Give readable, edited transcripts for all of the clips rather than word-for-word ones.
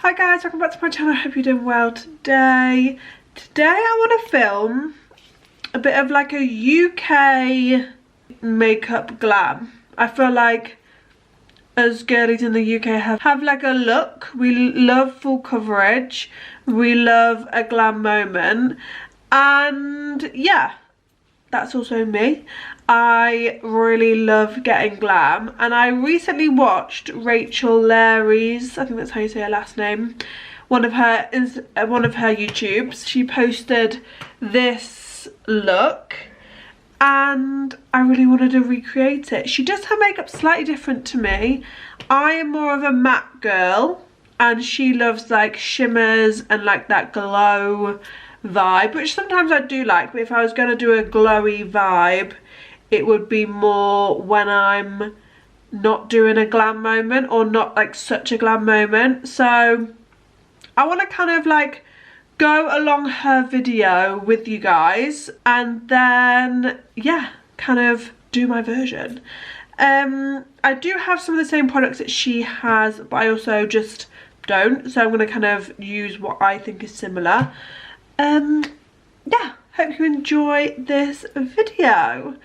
Hi guys, welcome back to my channel. I hope you're doing well today. Today I want to film a bit of like a UK makeup glam. I feel like as girlies in the UK have like a look. We love full coverage. We love a glam moment. And yeah, that's also me. I really love getting glam, and I recently watched Rachel LEARY's, I think that's how you say her last name, one of her YouTubes. She posted this look and I really wanted to recreate it. She does her makeup slightly different to me. I am more of a matte girl and she loves like shimmers and like that glow vibe, which sometimes I do like, but if I was going to do a glowy vibe, it would be more when I'm not doing a glam moment or not like such a glam moment. So I want to kind of like go along her video with you guys and then yeah, kind of do my version. I do have some of the same products that she has, but I also just don't, so I'm going to kind of use what I think is similar. Yeah, hope you enjoy this video.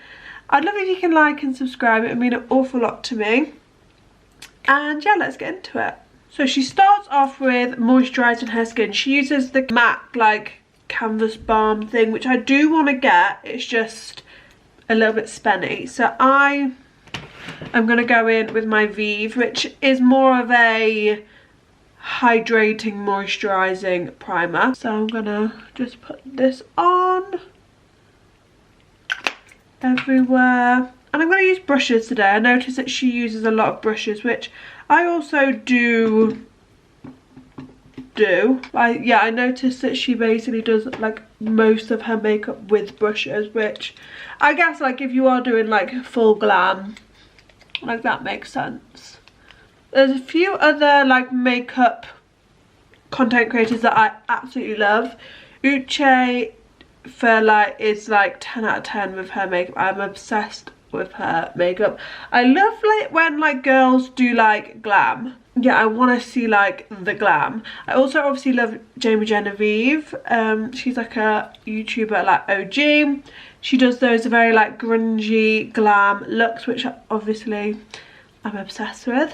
I'd love it if you can like and subscribe. It would mean an awful lot to me. And yeah, let's get into it. So she starts off with moisturising her skin. She uses the MAC like canvas balm thing, which I do want to get. It's just a little bit spenny. So I'm going to go in with my VIEVE, which is more of a hydrating moisturising primer. So I'm going to just put this on everywhere, and I'm going to use brushes today. I noticed that she uses a lot of brushes, which I also do. I noticed that she basically does like most of her makeup with brushes, which I guess like if you are doing like full glam, like that makes sense. There's a few other like makeup content creators that I absolutely love. Uche for like is like 10 out of 10 with her makeup. I'm obsessed with her makeup. I love like when like girls do like glam. Yeah, I want to see like the glam. I also obviously love Jamie Genevieve. She's like a YouTuber, like OG. She does those very like grungy glam looks, which obviously I'm obsessed with.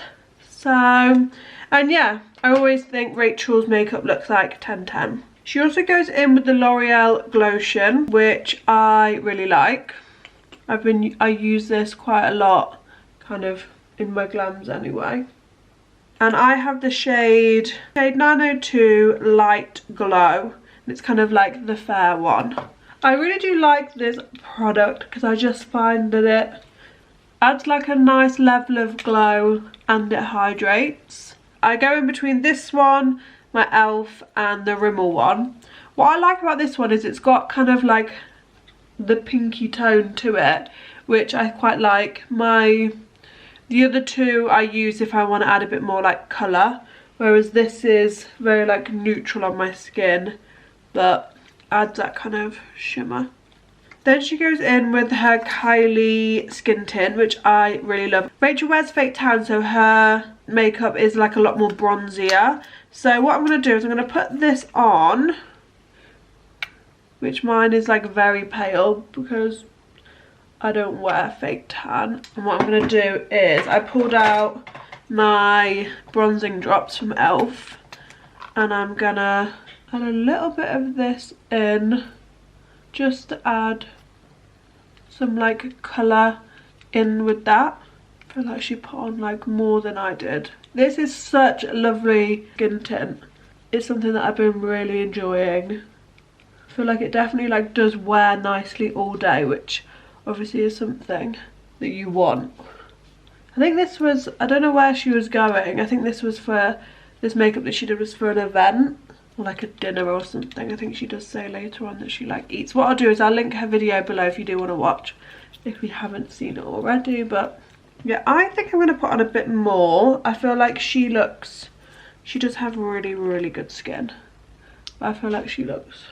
So, and yeah, I always think Rachel's makeup looks like 10/10. She also goes in with the L'Oreal GLOTION, which I really like. I use this quite a lot, kind of in my glams anyway. And I have the shade 902 Light Glow. And it's kind of like the fair one. I really do like this product because I just find that it adds like a nice level of glow and it hydrates. I go in between this one, my e.l.f. and the Rimmel one. What I like about this one is it's got kind of like the pinky tone to it, which I quite like. The other two I use if I want to add a bit more like colour, whereas this is very like neutral on my skin but adds that kind of shimmer. Then she goes in with her KYLIE skin tint, which I really love. Rachel wears fake tan, so her makeup is like a lot more bronzier. So what I'm going to do is I'm going to put this on, which mine is like very pale because I don't wear fake tan. And what I'm going to do is I pulled out my bronzing drops from e.l.f. and I'm going to add a little bit of this in, just to add some like colour in with that. I feel like she put on like more than I did. This is such a lovely skin tint. It's something that I've been really enjoying. I feel like it definitely like does wear nicely all day, which obviously is something that you want. I think this was, I don't know where she was going. I think this was for, this makeup that she did was for an event or like a dinner or something. I think she does say later on that she like eats. What I'll do is I'll link her video below if you do want to watch, if you haven't seen it already. But yeah, I think I'm going to put on a bit more. I feel like she does have really, really good skin. But I feel like she looks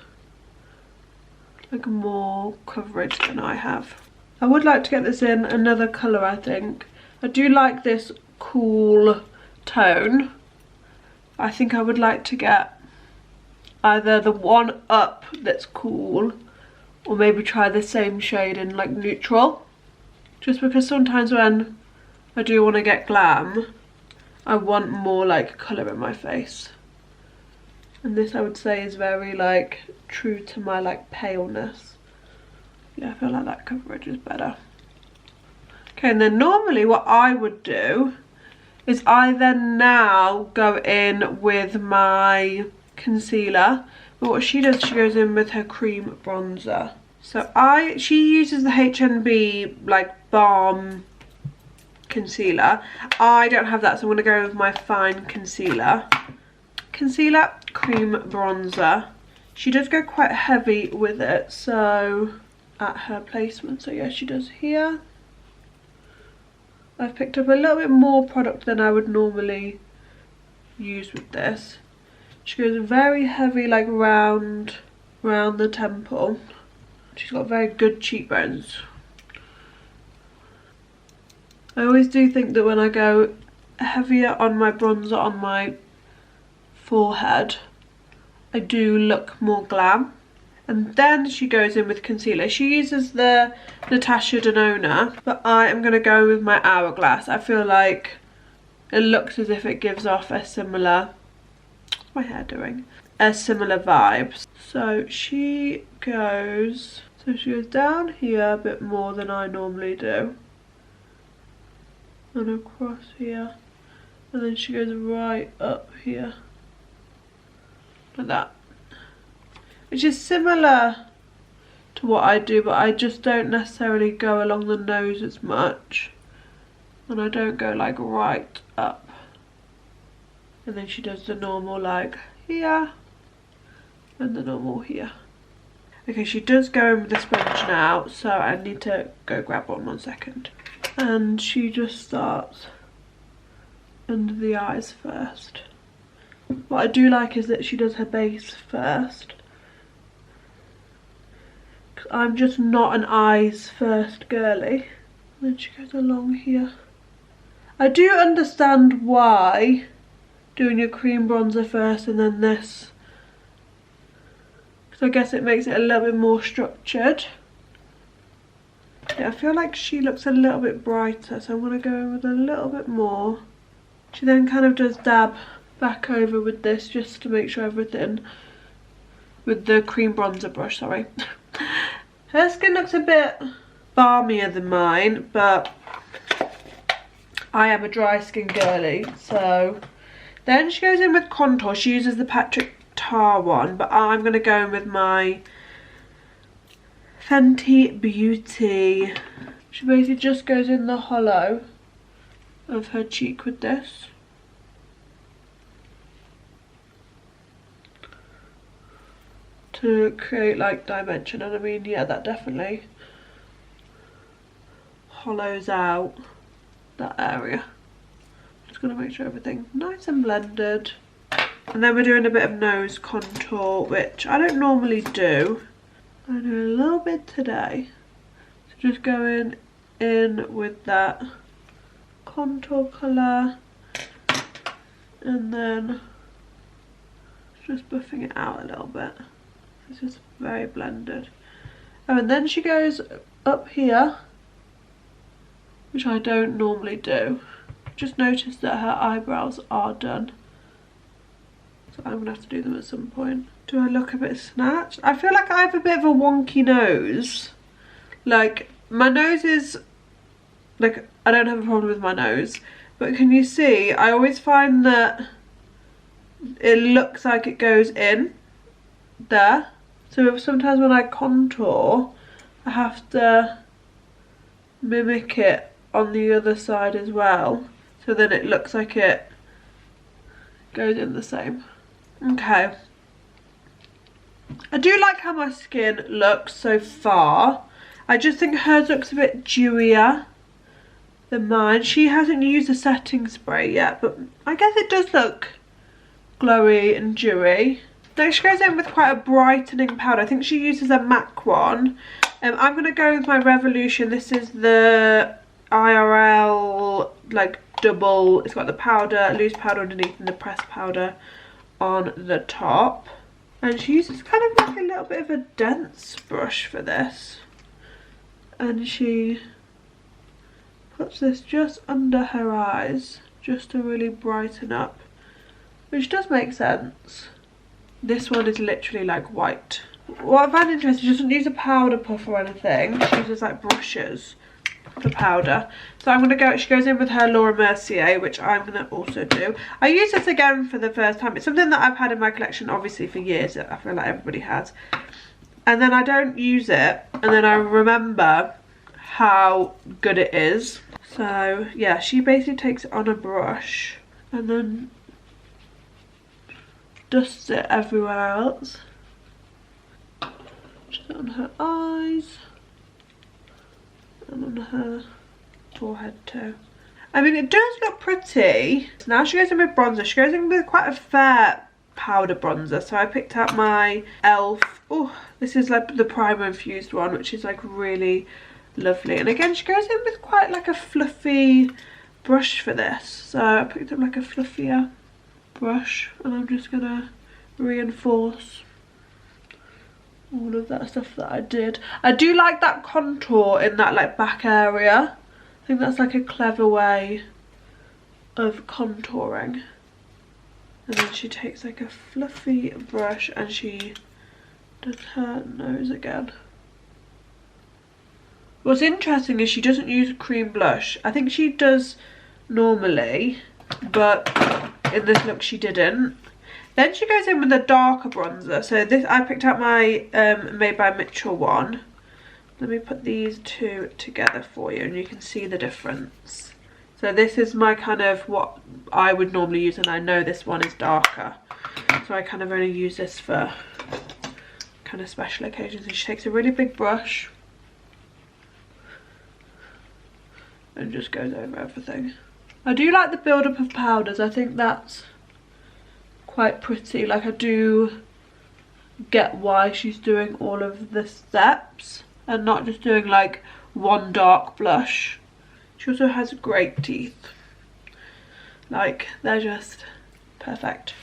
like more coverage than I have. I would like to get this in another colour, I think. I do like this cool tone. I think I would like to get either the one up that's cool, or maybe try the same shade in like neutral. Just because sometimes when I do want to get glam, I want more like colour in my face. And this I would say is very like true to my like paleness. Yeah, I feel like that coverage is better. Okay, and then normally what I would do is I then now go in with my concealer. But what she does, she goes in with her cream bronzer. So she uses the HNB like balm concealer. I don't have that, so I'm gonna go with my FYNE concealer. Concealer, cream bronzer. She does go quite heavy with it, so at her placement. So yeah, she does here. I've picked up a little bit more product than I would normally use with this. She goes very heavy, like round the temple. She's got very good cheekbones. I always do think that when I go heavier on my bronzer on my forehead, I do look more glam. And then she goes in with concealer. She uses the Natasha Denona, but I am going to go with my Hourglass. I feel like it looks as if it gives off a similar, what's my hair doing? A similar vibe. So she goes down here a bit more than I normally do. And across here. And then she goes right up here. Like that. Which is similar to what I do, but I just don't necessarily go along the nose as much. And I don't go like right up. And then she does the normal like here. And the normal here. Okay, she does go in with the sponge now, so I need to go grab one second. And she just starts under the eyes first. What I do like is that she does her base first. I'm just not an eyes first girly. And then she goes along here. I do understand why doing your cream bronzer first and then this. Because I guess it makes it a little bit more structured. Yeah, I feel like she looks a little bit brighter, so I'm going to go in with a little bit more. She then kind of does dab back over with this just to make sure everything, with the cream bronzer brush, sorry. Her skin looks a bit balmier than mine, but I am a dry skin girly, so. Then she goes in with contour. She uses the Patrick Tar one, but I'm going to go in with my Fenty Beauty. She basically just goes in the hollow of her cheek with this. To create like dimension, and I mean, yeah, that definitely hollows out that area. Just gonna make sure everything's nice and blended. And then we're doing a bit of nose contour, which I don't normally do. I do a little bit today. So just going in with that contour colour and then just buffing it out a little bit. It's just very blended. Oh, and then she goes up here, which I don't normally do. Just noticed that her eyebrows are done. So I'm gonna have to do them at some point. Do I look a bit snatched? I feel like I have a bit of a wonky nose. Like, my nose is, like, I don't have a problem with my nose. But can you see, I always find that it looks like it goes in there. So sometimes when I contour, I have to mimic it on the other side as well. So then it looks like it goes in the same. Okay. I do like how my skin looks so far. I just think hers looks a bit dewier than mine. She hasn't used a setting spray yet, but I guess it does look glowy and dewy. Next she goes in with quite a brightening powder. I think she uses a MAC one. I'm going to go with my Revolution. This is the IRL like double. It's got the powder, loose powder underneath and the pressed powder on the top. And she uses kind of like a little bit of a dense brush for this. And she puts this just under her eyes just to really brighten up, which does make sense. This one is literally like white. What I find interesting, she doesn't use a powder puff or anything. She uses like brushes for powder. So I'm gonna go, she goes in with her Laura Mercier, which I'm gonna also do. I use this again for the first time. It's something that I've had in my collection obviously for years. I feel like everybody has. And then I don't use it, and then I remember how good it is. So yeah, she basically takes it on a brush and then dusts it everywhere else. Just on her eyes and on her forehead too. I mean, it does look pretty. So now she goes in with bronzer. She goes in with quite a fair powder bronzer. So I picked up my e.l.f. Oh, this is like the primer-infused one, which is like really lovely. And again, she goes in with quite like a fluffy brush for this. So I picked up like a fluffier brush and I'm just gonna reinforce all of that stuff that I did. I do like that contour in that like back area. I think that's like a clever way of contouring. And then she takes like a fluffy brush and she does her nose again. What's interesting is she doesn't use cream blush. I think she does normally, but in this look she didn't. Then she goes in with a darker bronzer. So this, I picked out my Made by Mitchell one. Let me put these two together for you and you can see the difference. So this is my kind of what I would normally use, and I know this one is darker. So I kind of only use this for kind of special occasions. And she takes a really big brush and just goes over everything. I do like the build-up of powders. I think that's quite pretty. Like, I do get why she's doing all of the steps and not just doing like one dark blush. She also has great teeth. Like, they're just perfect.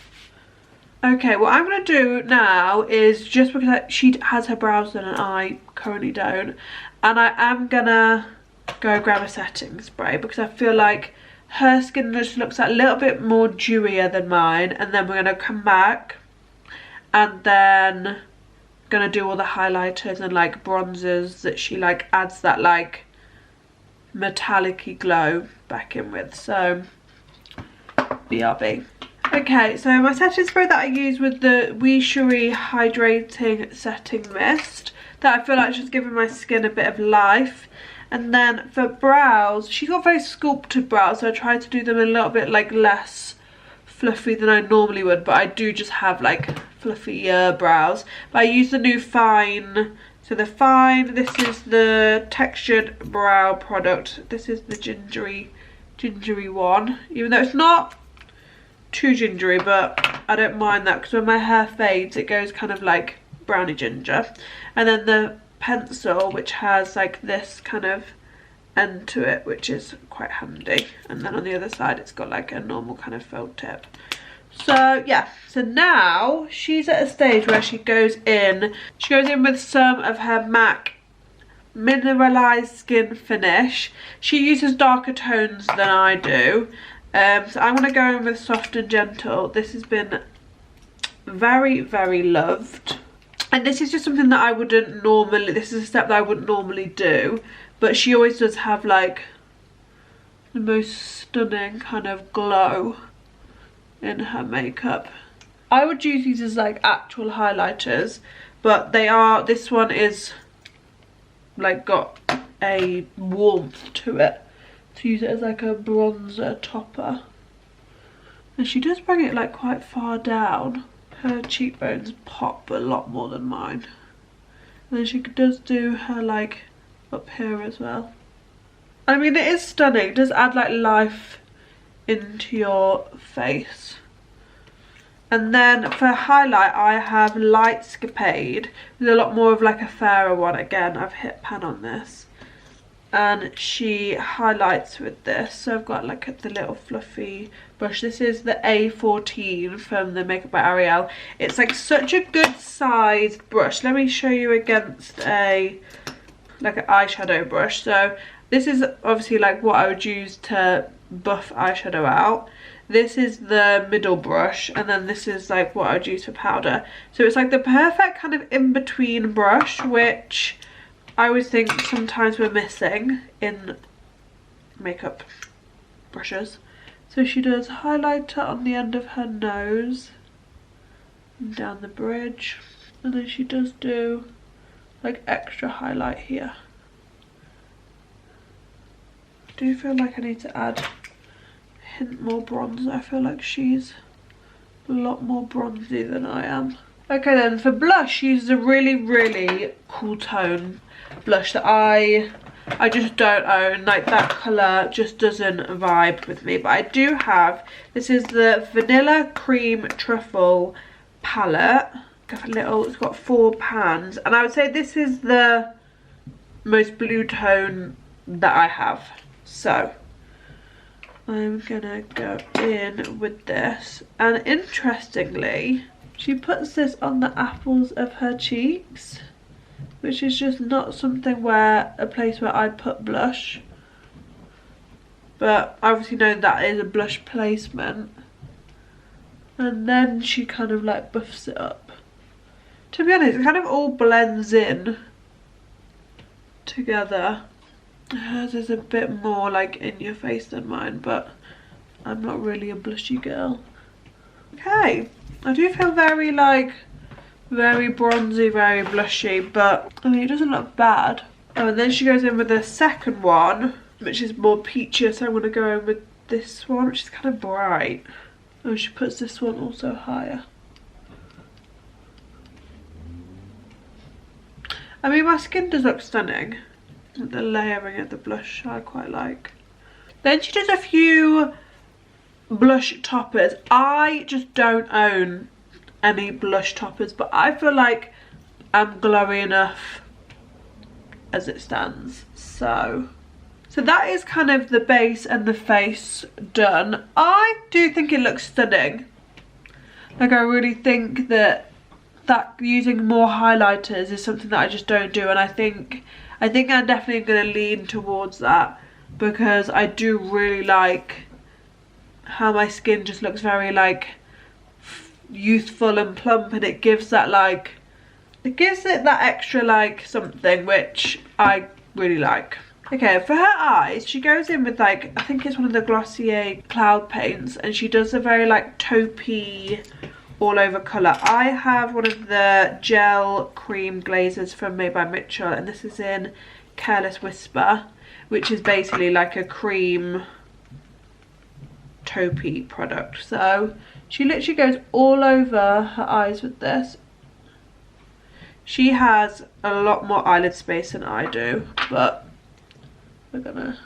Okay, what I'm going to do now is, just because she has her brows done and I currently don't, and I am going to go grab a setting spray because I feel like her skin just looks a little bit more dewier than mine, and then we're going to come back and then going to do all the highlighters and like bronzers that she like adds that like metallic-y glow back in with. So BRB. Okay, so my setting spray that I use with the LEARY Hydrating Setting Mist, that I feel like just giving my skin a bit of life. And then for brows, she's got very sculpted brows, so I try to do them a little bit like less fluffy than I normally would, but I do just have like fluffier brows. But I use the new FYNE. So the FYNE, this is the textured brow product. This is the gingery one, even though it's not too gingery, but I don't mind that because when my hair fades it goes kind of like browny ginger. And then the pencil, which has like this kind of end to it, which is quite handy, and then on the other side it's got like a normal kind of felt tip. So yeah, so now she's at a stage where she goes in with some of her MAC Mineralized Skin Finish. She uses darker tones than I do, so I'm going to go in with Soft and Gentle. This has been very, very loved. And this is just something that I wouldn't normally, this is a step that I wouldn't normally do, but she always does have like the most stunning kind of glow in her makeup. I would use these as like actual highlighters, but they are, this one is like got a warmth to it to use it as like a bronzer topper. And she does bring it like quite far down. Her cheekbones pop a lot more than mine. And then she does do her like up here as well. I mean, it is stunning. It does add like life into your face. And then for highlight I have Lightscapade. There's a lot more of like a fairer one. Again, I've hit pan on this. and she highlights with this. So I've got like the little fluffy brush. This is the A14 from the Makeup by Ariel. It's like such a good sized brush. Let me show you against a like an eyeshadow brush. So this is obviously like what I would use to buff eyeshadow out. This is the middle brush, and then this is like what I would use for powder. So it's like the perfect kind of in-between brush, which I always think sometimes we're missing in makeup brushes. So she does highlighter on the end of her nose and down the bridge, and then she does do like extra highlight here. I do feel like I need to add a hint more bronzer. I feel like she's a lot more bronzy than I am. Okay then, for blush, she uses a really cool tone blush that I just don't own. Like that colour just doesn't vibe with me, but I do have, this is the Vanilla Cream Truffle palette. It's got 4 pans, and I would say this is the most blue tone that I have. So I'm gonna go in with this, and interestingly, she puts this on the apples of her cheeks, which is just not something a place where I put blush. But I obviously know that is a blush placement. And then she kind of like buffs it up. To be honest, it kind of all blends in together. Hers is a bit more like in your face than mine, but I'm not really a blushy girl. Okay, I do feel very bronzy, very blushy, but I mean it doesn't look bad. Oh, and then she goes in with the second one, which is more peachy, so I'm going to go in with this one, which is kind of bright. Oh, she puts this one also higher. I mean, my skin does look stunning. The layering of the blush I quite like. Then she does a few blush toppers. I just don't own any blush toppers, but I feel like I'm glowy enough as it stands. So that is kind of the base and the face done. I do think it looks stunning. Like I really think that using more highlighters is something that I just don't do, and I think I'm definitely going to lean towards that, because I do really like how my skin just looks very like youthful and plump, and it gives that like, it gives it that extra like something, which I really like. Okay, for her eyes, she goes in with like, I think it's one of the Glossier cloud paints, and she does a very like taupey all over colour. I have one of the gel cream glazes from Made by Mitchell, and this is in Careless Whisper, which is basically like a cream taupey product. So she literally goes all over her eyes with this. She has a lot more eyelid space than I do, but we're gonna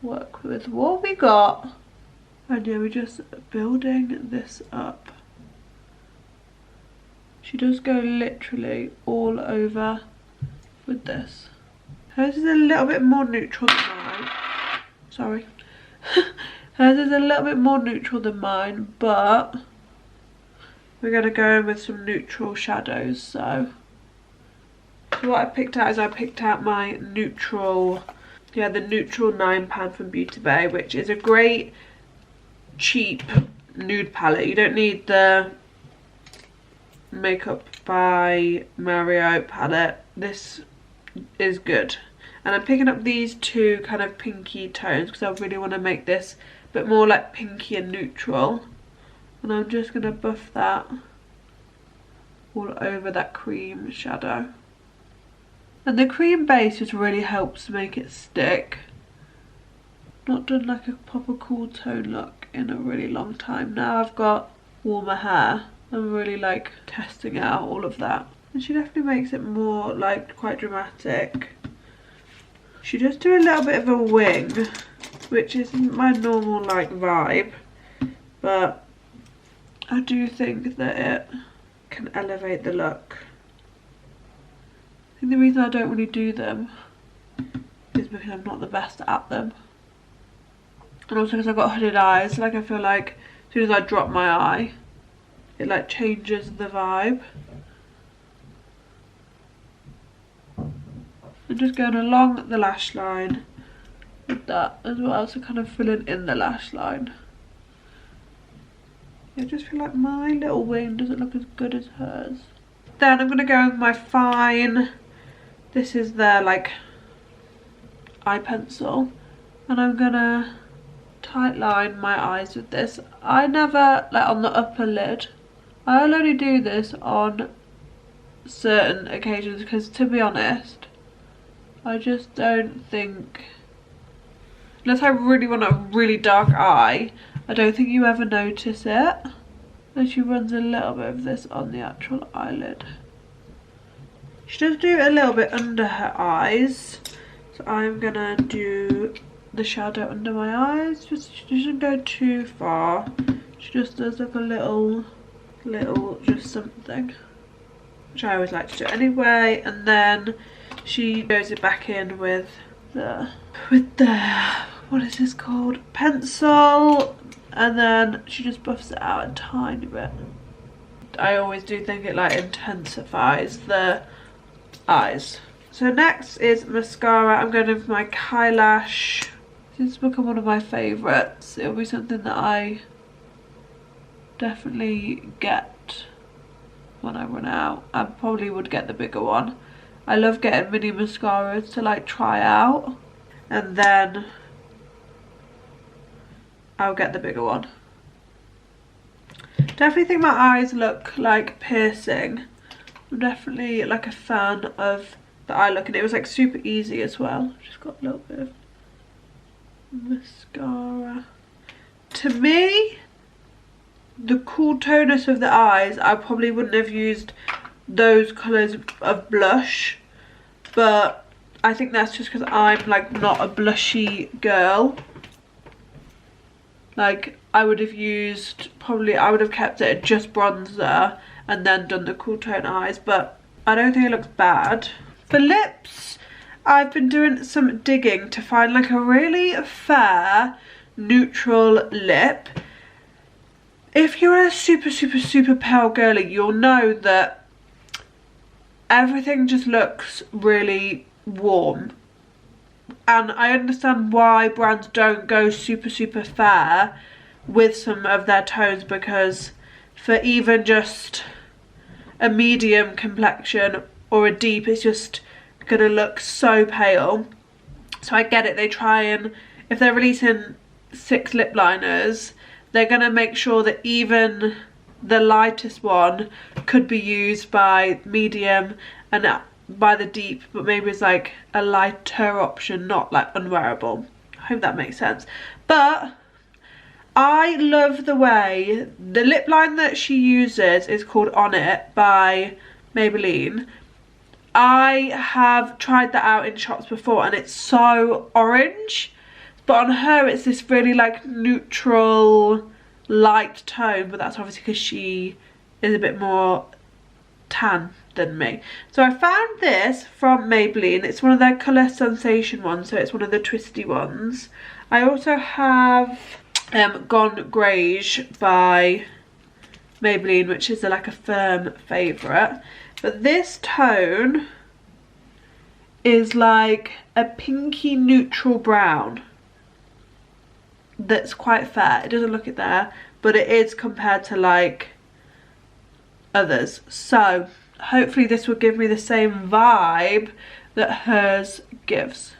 work with what we got. And yeah, we're just building this up. She does go literally all over with this. Hers is a little bit more neutral than mine. Sorry. Hers is a little bit more neutral than mine, but we're going to go in with some neutral shadows. So what I picked out is I picked out my neutral, the neutral 9 pan from Beauty Bay, which is a great cheap nude palette. You don't need the Makeup by Mario palette. This is good, and I'm picking up these two kind of pinky tones because I really want to make this a bit more like pinky and neutral, and I'm just going to buff that all over that cream shadow. And the cream base just really helps make it stick. Not done like a proper cool tone look in a really long time. Now I've got warmer hair, I'm really like testing out all of that. And she definitely makes it more like quite dramatic. She does do a little bit of a wing, which isn't my normal like vibe, but I do think that it can elevate the look. I think the reason I don't really do them because I'm not the best at them. And also because I've got hooded eyes, like I feel like as soon as I drop my eye, it like changes the vibe. I'm just going along the lash line with that as well, so kind of filling in the lash line. I just feel like my little wing doesn't look as good as hers. Then I'm going to go with my FYNE. This is their like eye pencil. And I'm going to tight line my eyes with this. I never, like on the upper lid, I'll only do this on certain occasions because, to be honest, I just don't think, unless I really want a really dark eye, I don't think you ever notice it. And she runs a little bit of this on the actual eyelid. She does do a little bit under her eyes, so I'm gonna do the shadow under my eyes. She doesn't go too far. She just does like a little just something, which I always like to do anyway. And then she goes it back in with the what is this called, pencil, and then she just buffs it out a tiny bit. I always do think it like intensifies the eyes. So next is mascara. I'm going with my KYLIE. This has become one of my favourites. It'll be something that I definitely get when I run out. I probably would get the bigger one. I love getting mini mascaras to like try out, and then I'll get the bigger one. Definitely think my eyes look like piercing. I'm definitely like a fan of the eye look, and it was like super easy as well. Just got a little bit of mascara. To me, the cool tonus of the eyes, I probably wouldn't have used those colours of blush, but I think that's just because I'm like not a blushy girl. Like I would have used, probably I would have kept it at just bronzer and then done the cool tone eyes, but I don't think it looks bad. For lips, I've been doing some digging to find like a really fair neutral lip. If you're a super pale girly, you'll know that everything just looks really warm. And I understand why brands don't go super fair with some of their tones, because for even just a medium complexion or a deep, it's just gonna look so pale. So I get it, they try and, if they're releasing 6 lip liners, they're gonna make sure that even the lightest one could be used by medium and by the deep, but maybe it's like a lighter option, not like unwearable. I hope that makes sense. But I love the way the lip line that she uses is called On It by Maybelline. I have tried that out in shops before and it's so orange, but on her it's this really like neutral light tone, but that's obviously because she is a bit more tan than me. So I found this from Maybelline. It's one of their Colour Sensation ones, so it's one of the twisty ones. I also have Gone Greige by Maybelline, which is like a firm favourite. But this tone is like a pinky neutral brown that's quite fair. It doesn't look it there, but it is compared to like others. So hopefully this will give me the same vibe that hers gives.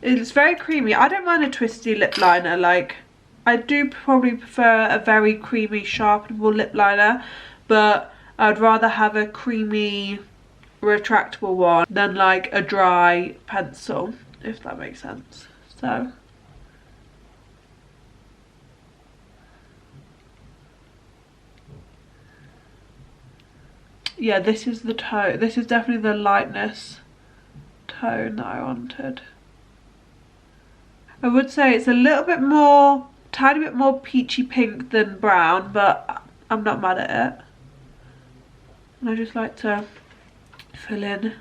It's very creamy. I don't mind a twisty lip liner. Like, I do probably prefer a very creamy sharpenable lip liner, but I'd rather have a creamy retractable one than like a dry pencil, if that makes sense. So yeah, this is the tone. This is definitely the lightness tone that I wanted. I would say it's a little bit more, tiny bit more peachy pink than brown, but I'm not mad at it. And I just like to fill in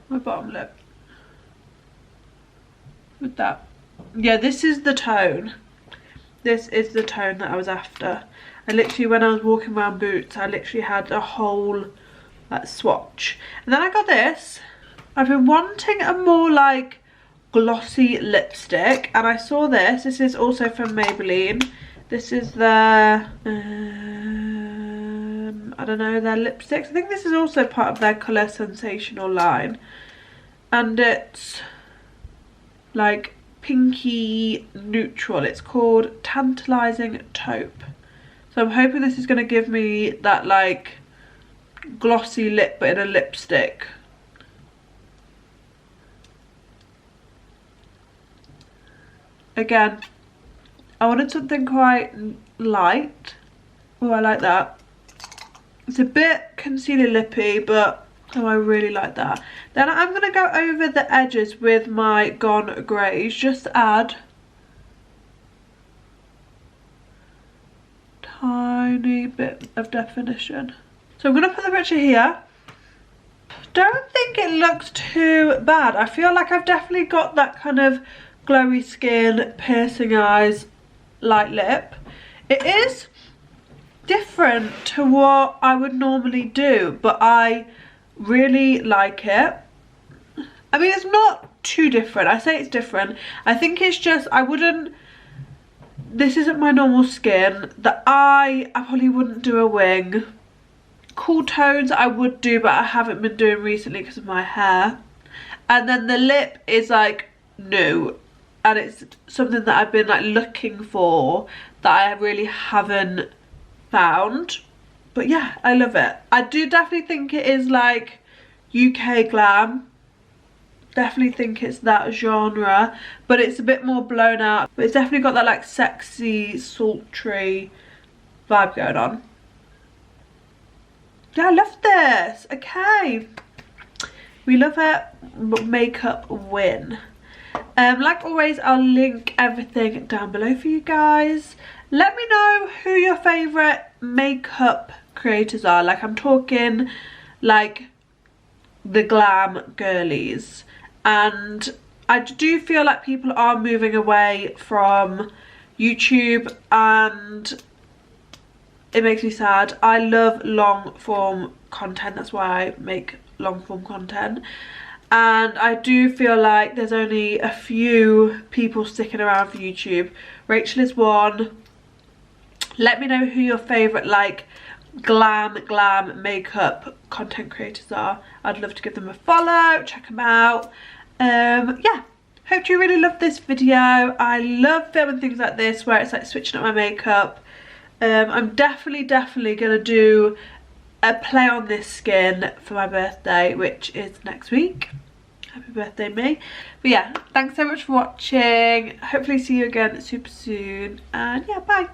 my bottom lip. with that. Yeah, this is the tone. This is the tone that I was after. I literally, when I was walking around Boots, I literally had a whole like swatch. And then I got this. I've been wanting a more like glossy lipstick, and I saw this. This is also from Maybelline. This is their I don't know, their lipsticks. I think this is also part of their Colour Sensational line, and it's like pinky neutral. It's called Tantalising Taupe. So I'm hoping this is going to give me that like glossy lip but in a lipstick. Again, I wanted something quite light. Oh, I like that. It's a bit concealer lippy, but oh, I really like that. Then I'm going to go over the edges with my Gone Greys, just to add tiny bit of definition. So I'm going to put the picture here. Don't think it looks too bad. I feel like I've definitely got that kind of glowy skin, piercing eyes, light lip. It is different to what I would normally do, but I really like it. I mean, it's not too different. I say it's different. I think it's just, I wouldn't, this isn't my normal skin. The eye, I probably wouldn't do a wing. Cool tones I would do, but I haven't been doing recently because of my hair. And then the lip is like new, and it's something that I've been like looking for that I really haven't found. But yeah, I love it. I do definitely think it is like UK glam. Definitely think it's that genre, but it's a bit more blown out. But it's definitely got that like sexy, sultry vibe going on. Yeah, I love this. Okay, we love it. Makeup win. Like always, I'll link everything down below for you guys. Let me know who your favourite makeup creators are. Like, I'm talking like the glam girlies. And I do feel like people are moving away from YouTube, and it makes me sad. I love long form content. That's why I make long form content. And I do feel like there's only a few people sticking around for YouTube. Rachel is one. Let me know who your favourite like glam makeup content creators are. I'd love to give them a follow, check them out. Yeah, hope you really loved this video. I love filming things like this where it's like switching up my makeup. I'm definitely gonna do a play on this skin for my birthday, which is next week. Happy birthday, me. But yeah, thanks so much for watching. Hopefully see you again super soon, and yeah, bye.